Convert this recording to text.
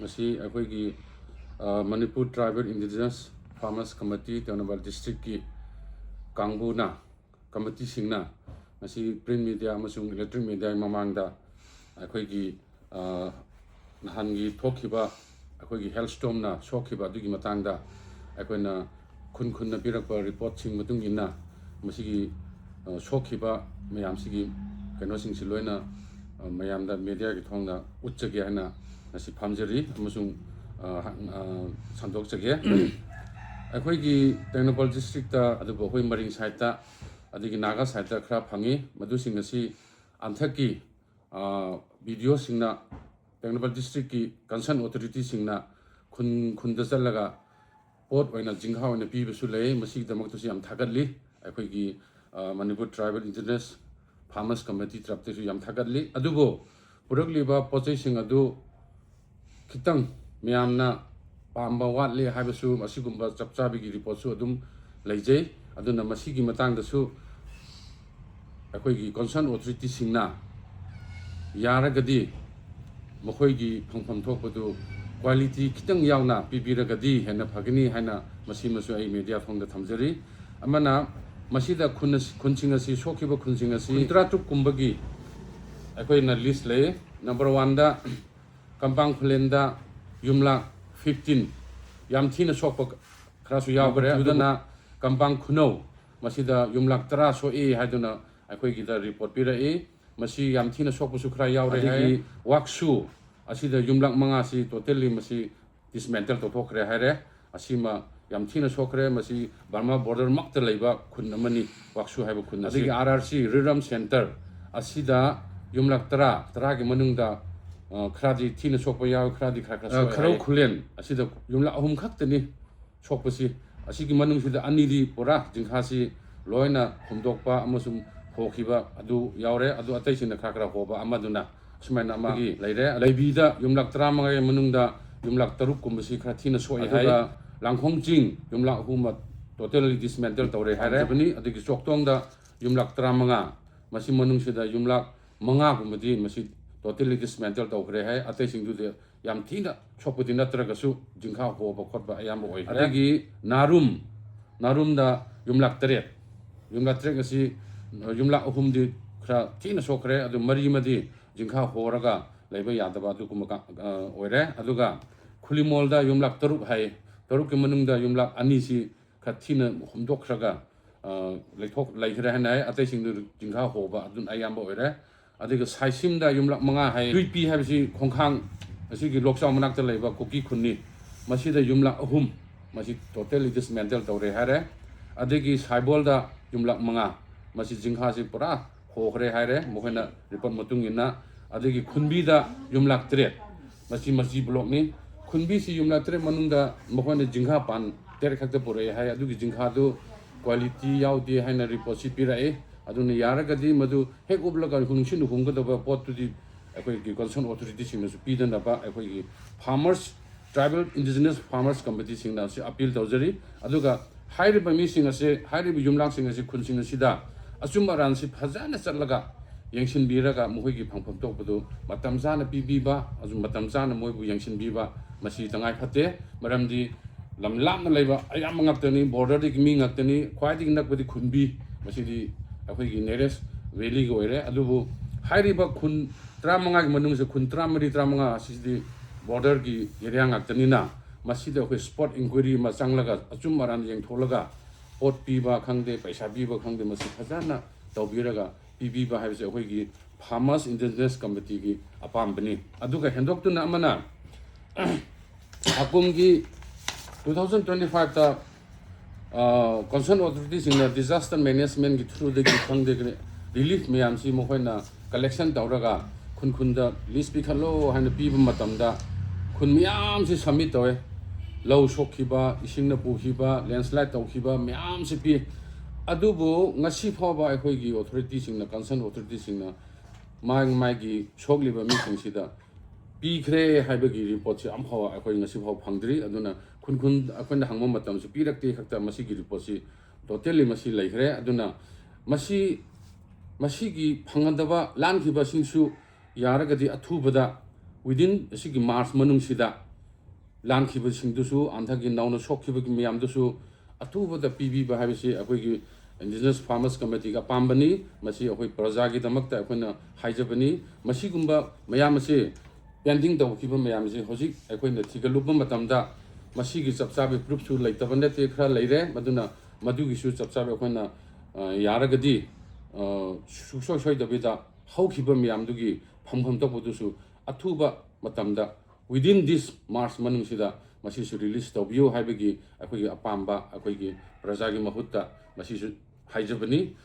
Masi akhoi Manipur Tribal Indigenous Farmers Committee Tengnapal District ki Kangbuna Committee singna masi print media amasung electronic media mamangda akhoi nahangi thokhiba akhoi hailstorm na sokhiba dugi matangda akhoi khun pirakpa report sing matung inna masi sokhiba mayam sigi kano sing siloina mayam da media ki thongda utchage hana nasi phamjari amasung sandok chage akhoi Tengnapal district ta adubo hoi maring side ta adigi naga side ta khra phangi madu sing asi anthaki video singna Tengnapal district ki concern authority singna khunda chalaga pot oina jingha oina pi besu lei masi damak to siam thagatli akhoi Manipur Tribal Indigenous Farmers Committee trapte su yam thagatli adubo purakliba pochai sing adu kitang miyamna pamba watle haibasu masigumba chapchabi gi report su adum leijai aduna masigi matang da su akhoi concern authority singna yaragadi makhoi gi phangpham thokpadu quality kitang yauna pibiragadi hena phagini haina masimasu ai media phongda thamjari amana masida khunching asi sokhiba khunching asi 13 kumbagi akhoi na list le number 1 da Kampang Khulenda yumla 15 yam thina sokpa khrasu yawgre aduna Kampang Khuno masida yumla 13 so e haiduna akhoi gi da report pira e masi yam thina sokpa su khra yawre hai waksu asida yumla manga si totally masi dismantle to thokre haire asima yam thina sokre masi Burma border makta leiba khun amani waksu haiba khun asigi RRC Riram Center asida yumla 13 gi manungda khraji thina sokpa yaw khraji kharo khulen asida yumla ahum khaktani sokpasi asigi manung sida anidi pura jingkhasi loina humdokpa amasum hokhiba adu yawre adu atai sina khakra hoba amaduna sumaina amagi leire leibida yumla 13 manungda yumla 3 kumbasi khra thina soi hai langkhongjing yumla ahuma totally dismantle tawre haire bani adigi soktongda yumla 13 masi manung sida yumla 5 gumbadi masi totally dismantle tawre hai atai singdu de yam thina chopudi natraga su jingkha hoba khotba ayam oi adigi narum da yumla 3 ngasi yumla ahum di khra thina sokre adu mari madi jingkha horaga leiba yadaba adu kumaka oire aduga khulimol da yumla 3 hai 3 ke manungda yumla ani si khathina humdok khraga leithok leikhre hanai atai singdu jingkha hoba adun ayam oire adiga saisim da yumla 5 hai pi habisi khongkhang asigi loksaw manakta leiba kuki khunni masida yumla ahum masi totally dismantle tawre hare adigi saibol da yumla 5 masi jingkha si pura khokre hare mohena report matung ina adigi khunbi da yumla 3 masi block ni khunbi si yumla 3 manungda mohena jingkha pan ter khakta pore hai adugi jingkha du quality yaudi haina report si pirae aduna yaragadi madu hek ublaga hunsin hungada pot tu di akhoi concern authority sing su pidana ba akhoi farmers tribal indigenous farmers committee sing na si appeal tawjari aduga hairi ba mi sing ase hairi bi yumlang sing ase khun sing sida asumbaran si phajana chalaga yengsin biraga mohoi gi phangpham tokpadu matam jana pibiba azum matam jana moi bu yengsin biba masi tangai phate maramdi lamlam na leiba ayam ngaptani border dik mi ngaptani khwai nakbadi khunbi masi di akhoi gi nearest valley go ere adubu hairi ba khun 35 gi manung se khun 35 asidi border gi area ngaptani na masi da khoi spot inquiry ma changlaga achum maran yeng tholaga pot piba khangde paisa biba khangde masi phajana tawbiraga pibiba haibse akhoi gi farmers indigenous committee gi apambani aduga hendok tu na amana akum gi 2025 ta concern authorities in the disaster management gi through the khangde relief mayam si mohoina collection tawraga khunda list bi khalo haina piba matamda khun miyam si submit tawe low sokhiba isingna puhiba landslide tawkhiba miyam si pi adubu ngasi phoba akhoi gi authority singna concern authority singna mai gi sogliba mi singsida pi khre haiba gi report si amhawa akhoi ngasi phaw phangdri aduna khun akhonda hangma matam su pirakte khakta masi gi report si totally masi leikhre aduna masi gi phangandaba lan khiba singsu yaragadi athubada within asigi March manung sida ꯂꯥꯟꯈꯤꯕꯁꯤꯡꯗꯨꯁꯨ ꯑꯟꯙꯒꯤ ꯅꯧꯅ ꯁꯣꯛꯈꯤꯕꯒꯤ ꯃꯌꯥꯝꯗꯨꯁꯨ ꯑꯊꯨꯕꯗ ꯄꯤꯕꯤꯕ ꯍꯥꯏꯕꯁꯤ ꯑꯩꯈꯣꯏꯒꯤ indigenous farmers ꯀꯝꯃꯤꯇꯤꯒꯤ ꯑꯄꯥꯝꯕꯅꯤ ꯃꯁꯤ ꯑꯩꯈꯣꯏ ꯄ꯭ꯔꯖꯥꯒꯤꯗꯃꯛꯇ ꯑꯩꯈꯣꯏꯅ ꯍꯥꯏꯖꯕꯅꯤ ꯃꯁꯤꯒꯨꯝꯕ ꯃꯌꯥꯝ ꯑꯁꯤ ꯄꯦꯟꯗꯤꯡ ꯇꯧꯈꯤꯕ ꯃꯌꯥꯝꯁꯤ ꯍꯧꯖꯤꯛ ꯑꯩꯈꯣꯏꯅ ꯊꯤꯒꯠꯂꯨꯕ ꯃꯇꯝꯗ ꯃꯁꯤꯒꯤ ꯆꯞ ꯆꯥꯕꯤ ꯄ꯭ꯔꯨꯐꯁꯨ ꯂꯩꯇꯕ ꯅꯠꯇꯦ ꯈꯔ ꯂꯩꯔꯦ ꯃꯗꯨꯅ ꯃꯗꯨꯒꯤꯁꯨ ꯆꯞ ꯆꯥꯕꯤ ꯑꯩꯈꯣꯏꯅ ꯌꯥꯔꯒꯗꯤ ꯁꯨꯡꯁꯣꯏ ꯁꯣꯏꯗꯕꯤꯗ ꯍꯧꯈꯤꯕ ꯃꯌꯥꯝꯗꯨꯒꯤ ꯐꯪꯐꯝ ꯊꯣꯛꯄꯗꯨꯁꯨ ꯑꯊꯨꯕ ꯃꯇꯝꯗ ꯋꯤꯗꯤꯟ ꯗꯤꯁ ꯃꯥꯔꯆ ꯃꯅꯨꯡꯁꯤꯗ ꯃꯁꯤꯁꯨ ꯔꯤꯂꯤꯁ ꯇꯧꯕꯤꯌꯨ ꯍꯥꯏꯕꯒꯤ ꯑꯩꯈꯣꯏꯒꯤ ꯑꯄꯥꯝꯕ ꯑꯩꯈꯣꯏꯒꯤ ꯄ꯭ꯔꯖꯥꯒꯤ ꯃꯍꯨꯠꯇ ꯃꯁꯤꯁꯨ ꯍꯥꯏꯖꯕꯅꯤ